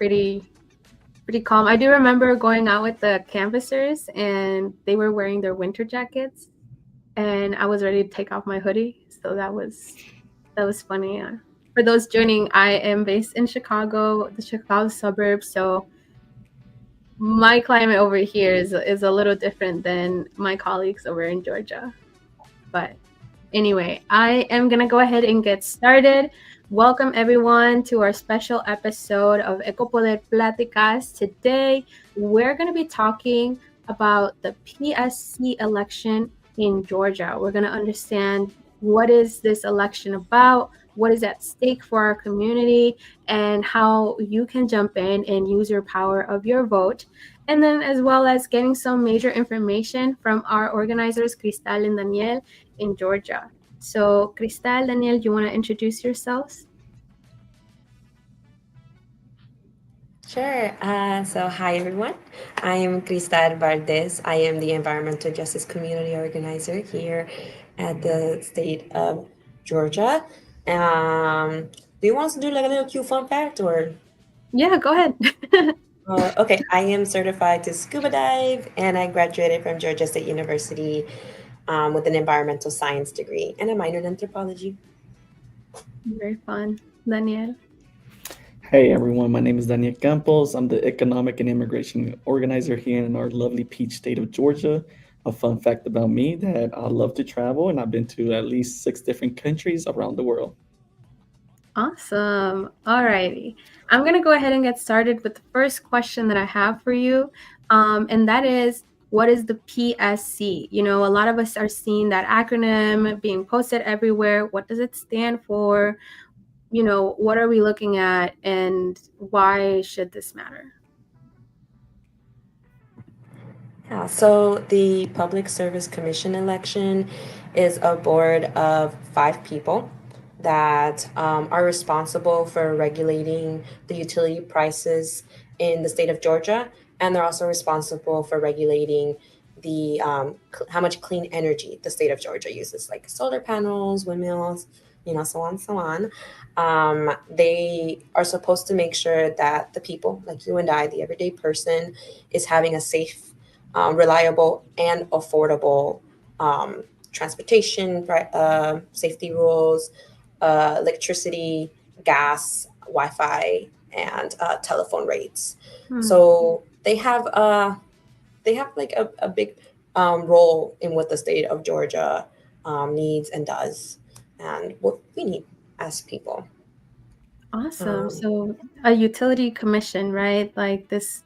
pretty calm. I do remember going out with the canvassers and they were wearing their winter jackets, and I was ready to take off my hoodie. So that was funny. For those joining, I am based in Chicago, the Chicago suburbs. So my climate over here is a little different than my colleagues over in Georgia. But anyway, I am going to go ahead and get started. Welcome everyone to our special episode of Poder Pláticas. Today, we're going to be talking about the PSC election in Georgia. We're going to understand what is this election about, what is at stake for our community, and how you can jump in and use your power of your vote. And then as well as getting some major information from our organizers, Cristal and Daniel, in Georgia. So Cristal, Daniel, do you want to introduce yourselves? Sure. So hi everyone. I am Cristal Valdez. I am the Environmental Justice Community Organizer here at the state of Georgia. Do you want us to do like a little cute fun fact or? Yeah, go ahead. Okay, I am certified to scuba dive and I graduated from Georgia State University with an environmental science degree and a minor in anthropology. Very fun. Daniel. Hey everyone, my name is Daniel Campos. I'm the Economic and Immigration Organizer here in our lovely peach state of Georgia. A fun fact about me that I love to travel and I've been to at least 6 different countries around the world. Awesome. All righty. I'm going to go ahead and get started with the first question that I have for you. And that is, what is the PSC? You know, a lot of us are seeing that acronym being posted everywhere. What does it stand for? You know, what are we looking at and why should this matter? Yeah, so the Public Service Commission election is a board of 5 people that are responsible for regulating the utility prices in the state of Georgia, and they're also responsible for regulating the how much clean energy the state of Georgia uses, like solar panels, windmills, so on, so on. They are supposed to make sure that the people, like you and I, the everyday person, is having a safe, reliable, and affordable transportation, safety rules, electricity, gas, Wi-Fi, and telephone rates. So they have like a big role in what the state of Georgia needs and does, and what we need as people. Awesome. So a utility commission, right? Like this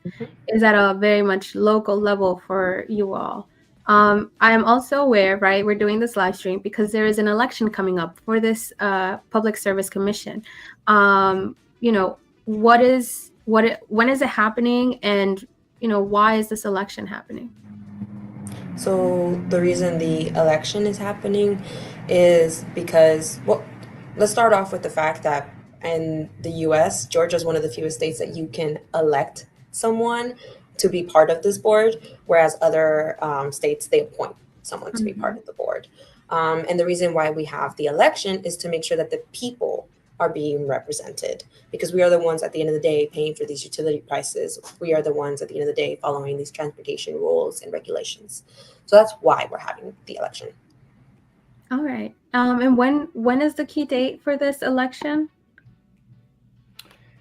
is at a very much local level for you all. I am also aware, right? We're doing this live stream because there is an election coming up for this Public Service Commission. You know, when is it happening, and why is this election happening? So the reason the election is happening is because, well, let's start off with the fact that in the US, Georgia is one of the fewest states that you can elect someone to be part of this board, whereas other states, they appoint someone to be part of the board. And the reason why we have the election is to make sure that the people are being represented, because we are the ones at the end of the day paying for these utility prices. We are the ones at the end of the day following these transportation rules and regulations. So that's why we're having the election. All right. And when is the key date for this election?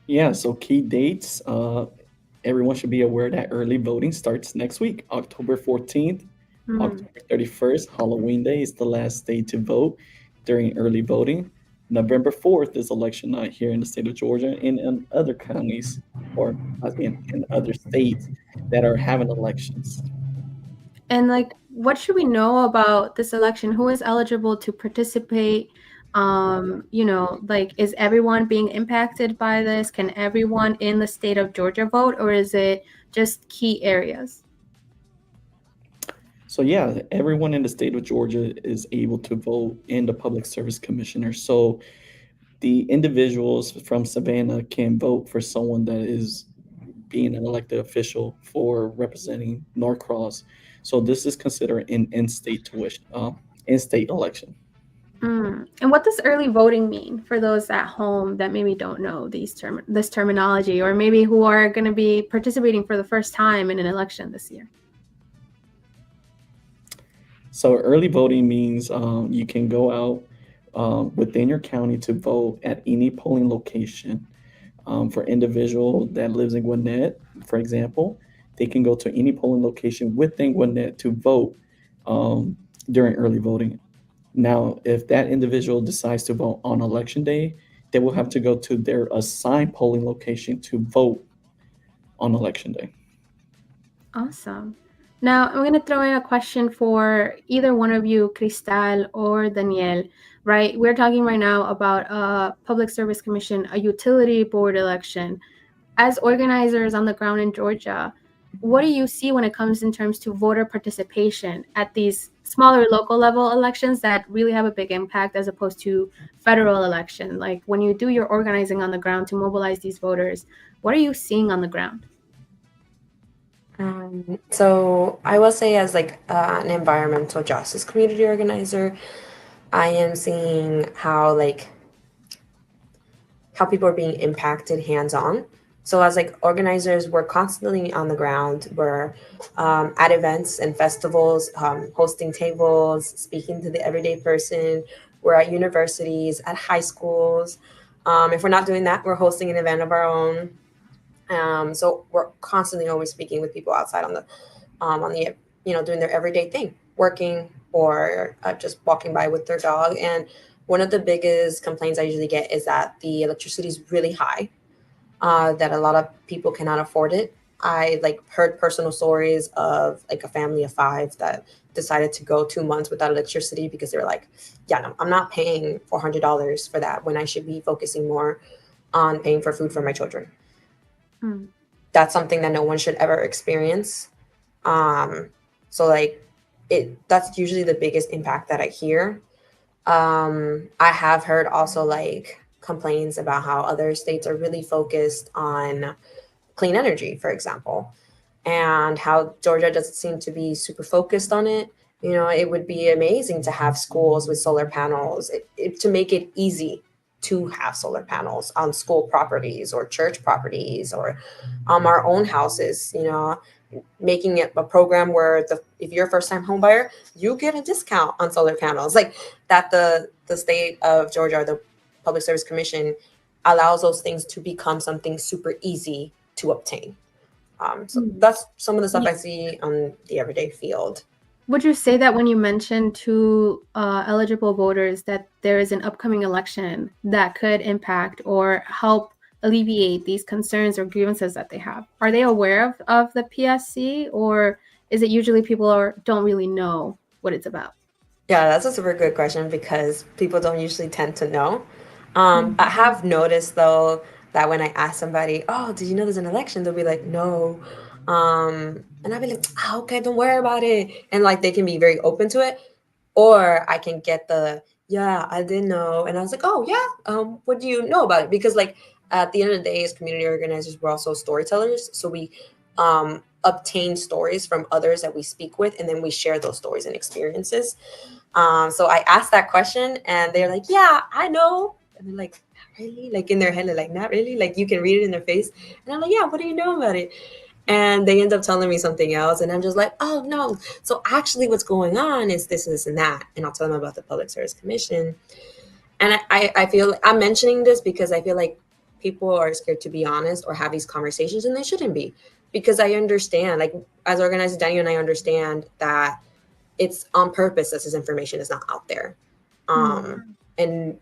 Yeah, so key dates. Everyone should be aware that early voting starts next week, October 14th. October 31st, Halloween Day, is the last day to vote during early voting. November 4th is election night here in the state of Georgia and in other counties, or in other states that are having elections. And like, what should we know about this election? Who is eligible to participate? Like, is everyone being impacted by this? Can everyone in the state of Georgia vote, or is it just key areas? So yeah, everyone in the state of Georgia is able to vote in the Public Service Commissioner. So the individuals from Savannah can vote for someone that is being an elected official for representing Norcross. So this is considered an in-state election. And what does early voting mean for those at home that maybe don't know this terminology, or maybe who are going to be participating for the first time in an election this year? So early voting means you can go out within your county to vote at any polling location. For individual that lives in Gwinnett, for example, they can go to any polling location within Gwinnett to vote during early voting. Now, if that individual decides to vote on election day, they will have to go to their assigned polling location to vote on election day. Awesome. Now, I'm going to throw in a question for either one of you, Cristal or Daniel, right? We're talking right now about a Public Service Commission, a utility board election. As organizers on the ground in Georgia, what do you see when it comes in terms to voter participation at these smaller local level elections that really have a big impact as opposed to federal election? Like when you do your organizing on the ground to mobilize these voters, what are you seeing on the ground? So I will say, as like an environmental justice community organizer, I am seeing how people are being impacted hands-on. So as like organizers, we're constantly on the ground. We're at events and festivals, hosting tables, speaking to the everyday person. We're at universities, at high schools. If we're not doing that, we're hosting an event of our own. So we're constantly always speaking with people outside on the doing their everyday thing, working or just walking by with their dog. And one of the biggest complaints I usually get is that the electricity is really high, that a lot of people cannot afford it. I heard personal stories of like a family of 5 that decided to go 2 months without electricity because they were like, yeah, no, I'm not paying $400 for that when I should be focusing more on paying for food for my children. That's something that no one should ever experience. So that's usually the biggest impact that I hear. I have heard also complaints about how other states are really focused on clean energy, for example, and how Georgia doesn't seem to be super focused on it. It would be amazing to have schools with solar panels, to make it easy to have solar panels on school properties or church properties or our own houses, making it a program where if you're a first-time home buyer, you get a discount on solar panels, like that the state of Georgia or the Public Service Commission allows those things to become something super easy to obtain. So that's some of the stuff I see on the everyday field. Would you say that when you mentioned to eligible voters that there is an upcoming election that could impact or help alleviate these concerns or grievances that they have, are they aware of the PSC, or is it usually people don't really know what it's about? Yeah, that's a super good question because people don't usually tend to know. I have noticed though that when I ask somebody, "Oh, did you know there's an election?" They'll be like, "No," and I'll be like, "Okay, don't worry about it," and they can be very open to it, or I can get "Yeah, I didn't know," and I was like, "Oh yeah, what do you know about it?" Because at the end of the day, as community organizers, we're also storytellers, so we obtain stories from others that we speak with, and then we share those stories and experiences. So I asked that question and they're like, "Yeah, I know." And they're like, "Not really?" Like in their head, they're like, "Not really?" Like you can read it in their face. And I'm like, "Yeah, what do you know about it?" And they end up telling me something else. And I'm just like, "Oh, no. So actually what's going on is this and that." And I'll tell them about the Public Service Commission. And I feel I'm mentioning this because I feel like people are scared to be honest or have these conversations, and they shouldn't be. Because I understand, as organizers, Daniel and I understand that it's on purpose that this information is not out there. And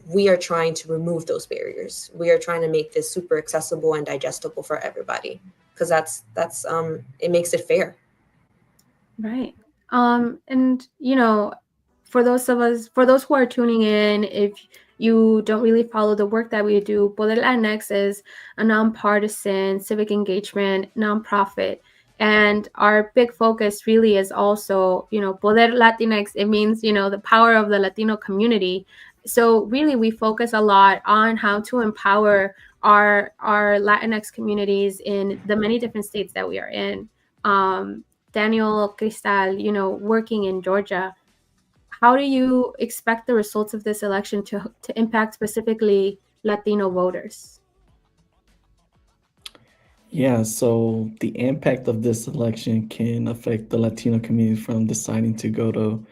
we are trying to remove those barriers. We are trying to make this super accessible and digestible for everybody, because that's it makes it fair. Right. And for those who are tuning in, if you don't really follow the work that we do, Poder Latinx is a nonpartisan civic engagement nonprofit. And our big focus really is also, Poder Latinx. It means, the power of the Latino community. So really, we focus a lot on how to empower our Latinx communities in the many different states that we are in. Daniel, Cristal, working in Georgia, how do you expect the results of this election to impact specifically Latino voters? Yeah, so the impact of this election can affect the Latino community from deciding to go to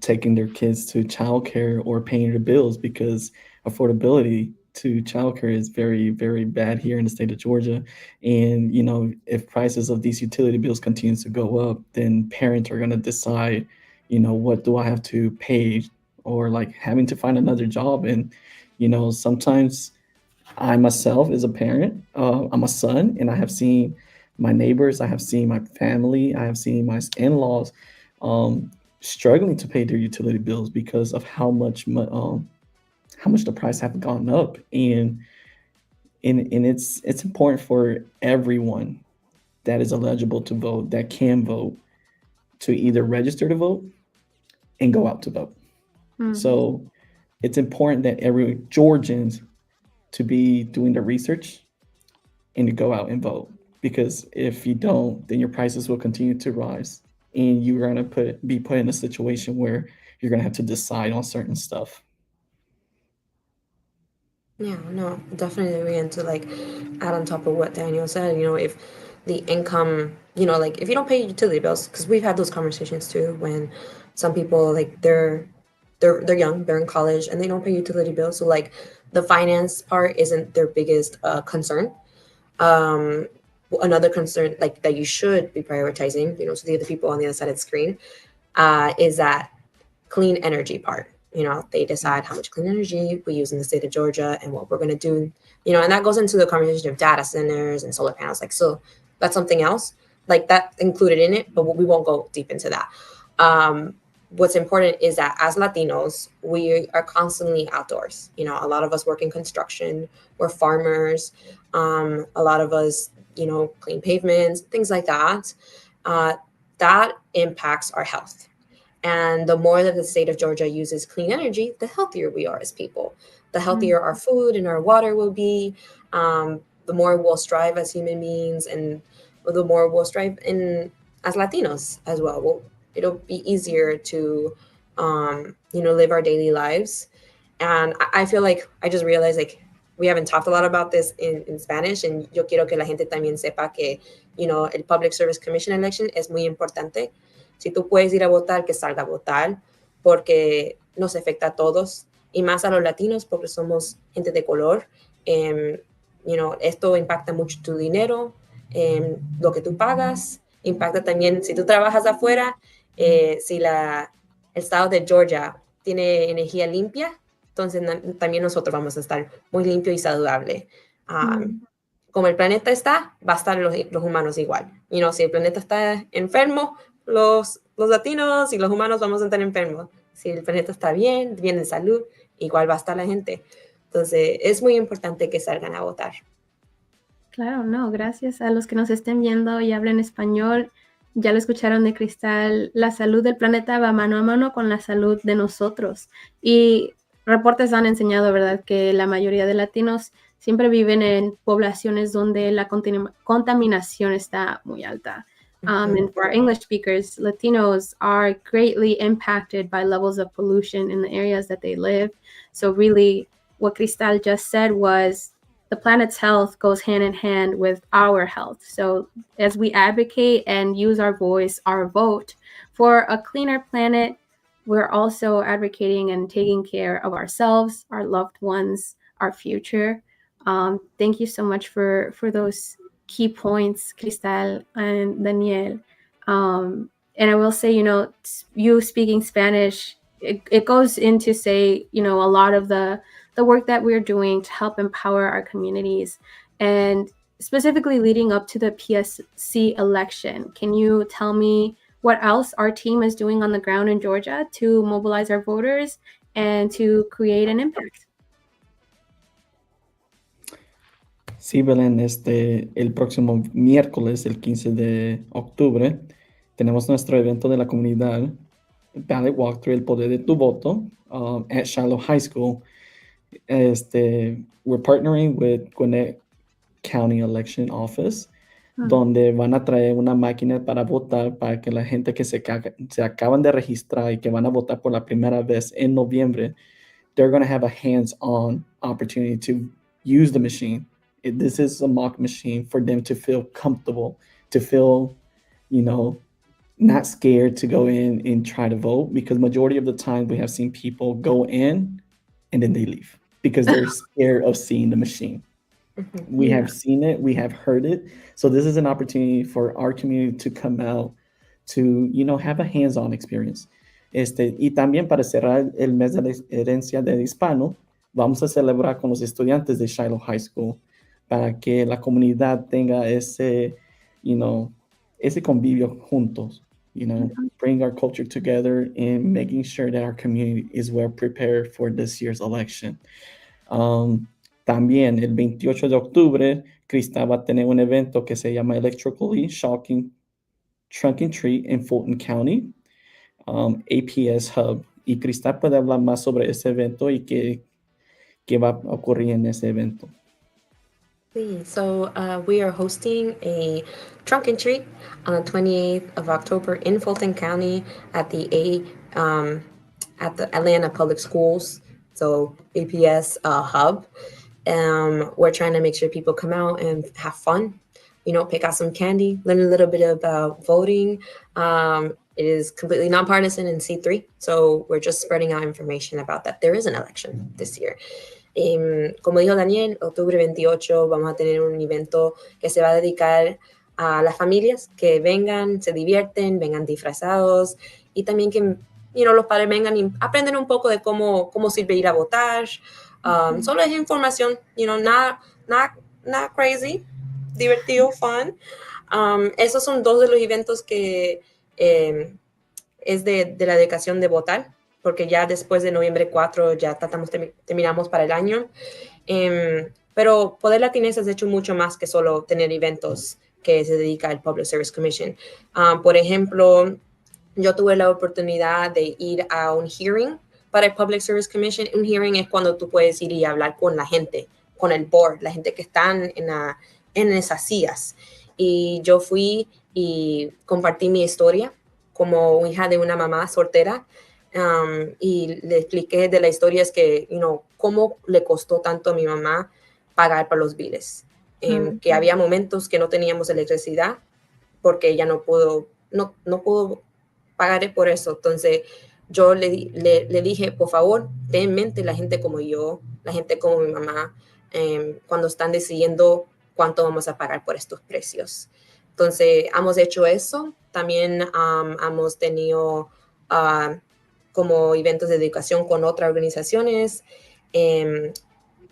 taking their kids to childcare or paying their bills, because affordability to childcare is very, very bad here in the state of Georgia. And if prices of these utility bills continues to go up, then parents are going to decide, what do I have to pay, or like having to find another job. And sometimes I myself as a parent, I'm a son, and I have seen my neighbors, I have seen my family, I have seen my in-laws um, struggling to pay their utility bills because of how much the price have gone up. And it's important for everyone that is eligible to vote, that can vote, to either register to vote and go out to vote. So it's important that every Georgians to be doing the research and to go out and vote, because if you don't, then your prices will continue to rise, and you're going to be put in a situation where you're going to have to decide on certain stuff. Yeah, no, definitely agree. And to like add on top of what Daniel said, if the income, like if you don't pay utility bills, because we've had those conversations too, when some people like they're young, they're in college, and they don't pay utility bills, so like the finance part isn't their biggest concern. Another concern like that you should be prioritizing, so the other people on the other side of the screen, is that clean energy part. They decide how much clean energy we use in the state of Georgia and what we're going to do. And that goes into the conversation of data centers and solar panels. Like, so that's something else like that included in it, but we won't go deep into that. What's important is that as Latinos, we are constantly outdoors. A lot of us work in construction, we're farmers. A lot of us, clean pavements, things like that. That impacts our health. And the more that the state of Georgia uses clean energy, the healthier we are as people. The healthier our food and our water will be. The more we'll strive as human beings, and the more we'll strive as Latinos as well. It'll be easier to, live our daily lives. And I feel like I just realized like we haven't talked a lot about this in Spanish, and yo quiero que la gente también sepa que, el Public Service Commission election es muy importante. Si tú puedes ir a votar, que salga a votar, porque nos afecta a todos, y más a los latinos, porque somos gente de color. Esto impacta mucho tu dinero, lo que tú pagas, impacta también si tú trabajas afuera, si el estado de Georgia tiene energía limpia, entonces también nosotros vamos a estar muy limpio y saludable. Como el planeta está, va a estar los humanos igual. Si el planeta está enfermo, los latinos y los humanos vamos a estar enfermos. Si el planeta está bien en salud, igual va a estar la gente. Entonces, es muy importante que salgan a votar. Claro, no, gracias a los que nos estén viendo y hablen español. Ya lo escucharon de Cristal, la salud del planeta va mano a mano con la salud de nosotros. Y reportes han enseñado, ¿verdad?, que la mayoría de latinos siempre viven en poblaciones donde la contaminación está muy alta. And for our English speakers, Latinos are greatly impacted by levels of pollution in the areas that they live. So really, what Cristal just said was the planet's health goes hand in hand with our health. So as we advocate and use our voice, our vote for a cleaner planet, we're also advocating and taking care of ourselves, our loved ones, our future. Thank you so much for those key points, Cristal and Daniel. And I will say, you speaking Spanish, it goes into say, a lot of the work that we're doing to help empower our communities, and specifically leading up to the PSC election. Can you tell me what else our team is doing on the ground in Georgia to mobilize our voters and to create an impact? Sí, Belén, el próximo miércoles, el 15 de octubre, tenemos nuestro evento de la comunidad, Ballot Walkthrough, el poder de tu voto, at Shiloh High School. We're partnering with Gwinnett County Election Office. donde van a traer una máquina para votar para que la gente que se acaban de registrar y que van a votar por la primera vez en noviembre, they're going to have a hands-on opportunity to use the machine. This is a mock machine for them to feel comfortable, to feel, not scared to go in and try to vote, because majority of the time we have seen people go in and then they leave because they're scared of seeing the machine. We have seen it, we have heard it. So this is an opportunity for our community to come out to, have a hands-on experience. Y también para cerrar el mes de la herencia del hispano, vamos a celebrar con los estudiantes de Shiloh High School para que la comunidad tenga ese convivio juntos, bring our culture together and making sure that our community is well prepared for this year's election. También el 28 de octubre, Cristal va a tener un evento que se llama Electrically Shocking Trunk and Treat in Fulton County, APS Hub. Y Cristal puede hablar más sobre ese evento y qué va a ocurrir en ese evento. So we are hosting a trunk and treat on the 28th of October in Fulton County at the Atlanta Public Schools, so APS Hub. We're trying to make sure people come out and have fun, pick out some candy, learn a little bit about voting. It is completely nonpartisan and C3, so we're just spreading out information about that there is an election this year. Como dijo Daniel, octubre 28 vamos a tener un evento que se va a dedicar a las familias que vengan, se divierten, vengan disfrazados y también que los padres vengan y aprenden un poco de cómo sirve ir a votar. Solo es información, not crazy, divertido, fun. Esos son dos de los eventos que es de la dedicación de votar, porque ya después de noviembre 4 ya terminamos para el año. Pero Poder Latinx has hecho mucho más que solo tener eventos que se dedica al Public Service Commission. Por ejemplo, yo tuve la oportunidad de ir a un hearing para el Public Service Commission. Un hearing es cuando tú puedes ir y hablar con la gente, con el board, la gente que están en esas sillas. Y yo fui y compartí mi historia como hija de una mamá soltera. Y le expliqué de la historia es que, cómo le costó tanto a mi mamá pagar para los biles. Que había momentos que no teníamos electricidad porque ella no pudo pagar por eso. Entonces, yo le dije, por favor, ten en mente la gente como yo, la gente como mi mamá, cuando están decidiendo cuánto vamos a pagar por estos precios. Entonces, hemos hecho eso. También hemos tenido como eventos de educación con otras organizaciones.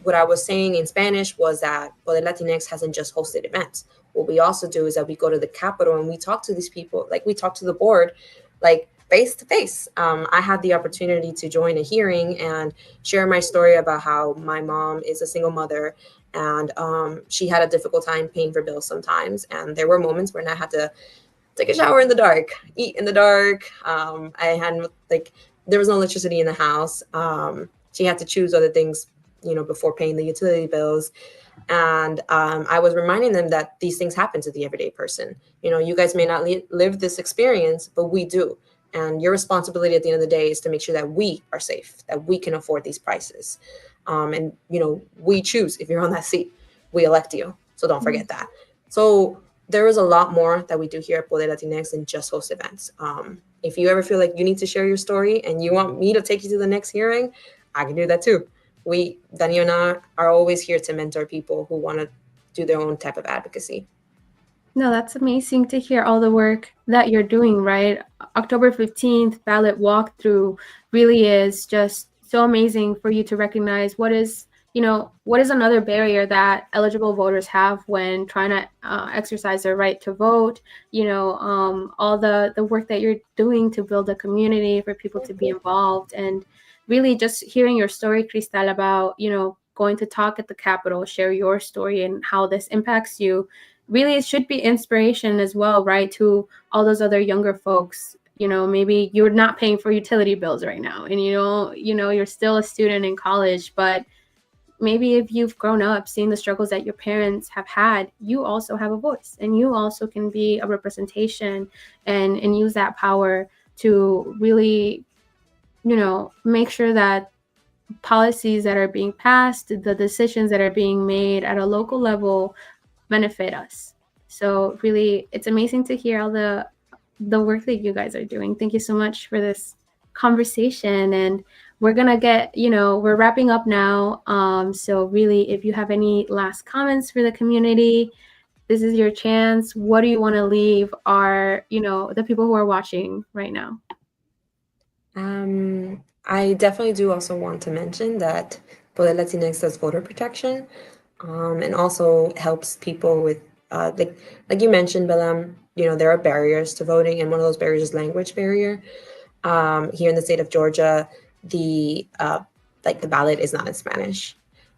What I was saying in Spanish was that Poder Latinx hasn't just hosted events. What we also do is that we go to the Capitol and we talk to these people, like we talk to the board, like face to face. I had the opportunity to join a hearing and share my story about how my mom is a single mother and she had a difficult time paying for bills sometimes. And there were moments when I had to take a shower in the dark, eat in the dark. I had there was no electricity in the house. She had to choose other things, before paying the utility bills. And I was reminding them that these things happen to the everyday person. You guys may not live this experience, but we do. And your responsibility at the end of the day is to make sure that we are safe, that we can afford these prices. And, we choose if you're on that seat, we elect you. So don't forget that. So there is a lot more that we do here at Poder Latinx than just host events. If you ever feel like you need to share your story and you want me to take you to the next hearing, I can do that too. Daniel and I are always here to mentor people who want to do their own type of advocacy. No, that's amazing to hear all the work that you're doing, right? October 15th ballot walkthrough really is just so amazing for you to recognize what is another barrier that eligible voters have when trying to exercise their right to vote, all the work that you're doing to build a community for people to be involved. And really just hearing your story, Cristal, about, going to talk at the Capitol, share your story and how this impacts you. Really, it should be inspiration as well, right, to all those other younger folks. Maybe you're not paying for utility bills right now and, you're still a student in college, but maybe if you've grown up seeing the struggles that your parents have had, you also have a voice, and you also can be a representation and use that power to really, make sure that policies that are being passed, the decisions that are being made at a local level benefit us. So really, it's amazing to hear all the work that you guys are doing. Thank you so much for this conversation. And we're gonna get, we're wrapping up now. So really, if you have any last comments for the community, this is your chance. What do you want to leave our, the people who are watching right now? I definitely do also want to mention that Poder Latinx does voter protection, and also helps people with, like you mentioned, Belem, there are barriers to voting, and one of those barriers is language barrier. Here in the state of Georgia, the ballot is not in Spanish,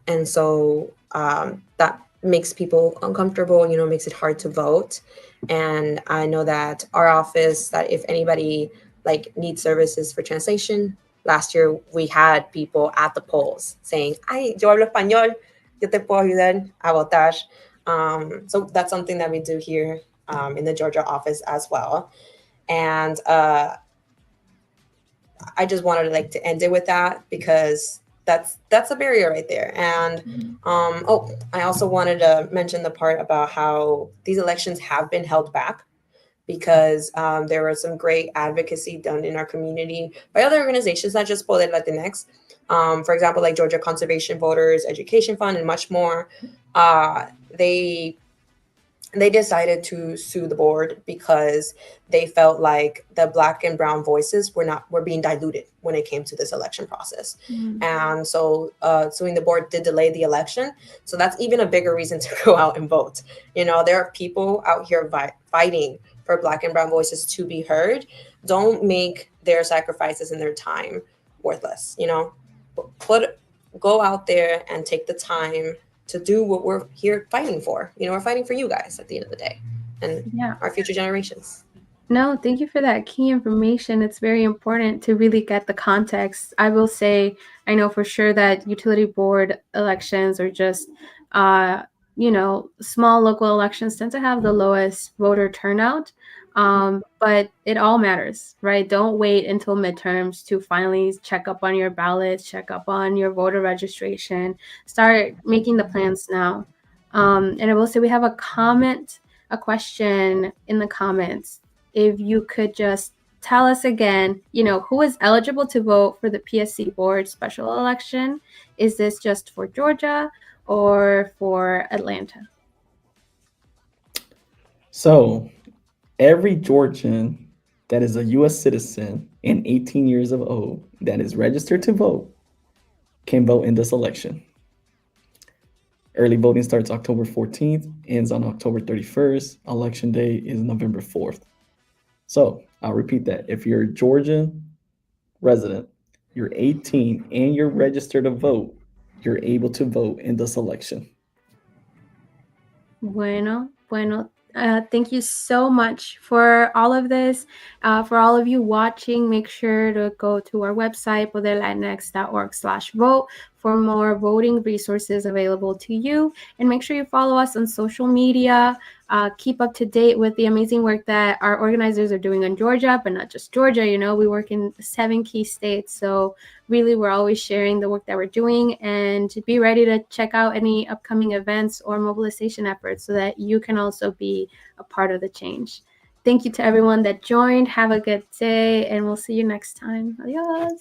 and so that makes people uncomfortable. Makes it hard to vote. And I know that our office, that if anybody needs services for translation, last year we had people at the polls saying, "Ay, yo hablo español, yo te puedo ayudar a votar." So that's something that we do here in the Georgia office as well. And I just wanted to end it with that, because that's a barrier right there. And I also wanted to mention the part about how these elections have been held back because there was some great advocacy done in our community by other organizations, not just Poder Latinx. For example, like Georgia Conservation Voters Education Fund and much more. They decided to sue the board because they felt like the Black and brown voices were being diluted when it came to this election process. And so suing the board did delay the election. So that's even a bigger reason to go out and vote. There are people out here fighting for Black and brown voices to be heard. Don't make their sacrifices and their time worthless. Go out there and take the time to do what we're here fighting for. We're fighting for you guys at the end of the day, and our future generations. No, thank you for that key information. It's very important to really get the context. I will say, I know for sure that utility board elections are just, small local elections tend to have the lowest voter turnout. But it all matters, right? Don't wait until midterms to finally check up on your ballots, check up on your voter registration. Start making the plans now. And I will say we have a question in the comments. If you could just tell us again, who is eligible to vote for the PSC board special election? Is this just for Georgia or for Atlanta? So every Georgian that is a U.S. citizen and 18 years of old that is registered to vote can vote in this election. Early voting starts October 14th, ends on October 31st. Election day is November 4th. So I'll repeat that. If you're a Georgian resident, you're 18 and you're registered to vote, you're able to vote in this election. Bueno. Thank you so much for all of this. For all of you watching, make sure to go to our website, poderlatinx.org/vote, for more voting resources available to you. And make sure you follow us on social media. Keep up to date with the amazing work that our organizers are doing in Georgia, but not just Georgia. We work in 7 key states. So really, we're always sharing the work that we're doing, and be ready to check out any upcoming events or mobilization efforts so that you can also be a part of the change. Thank you to everyone that joined. Have a good day, and we'll see you next time. Adios.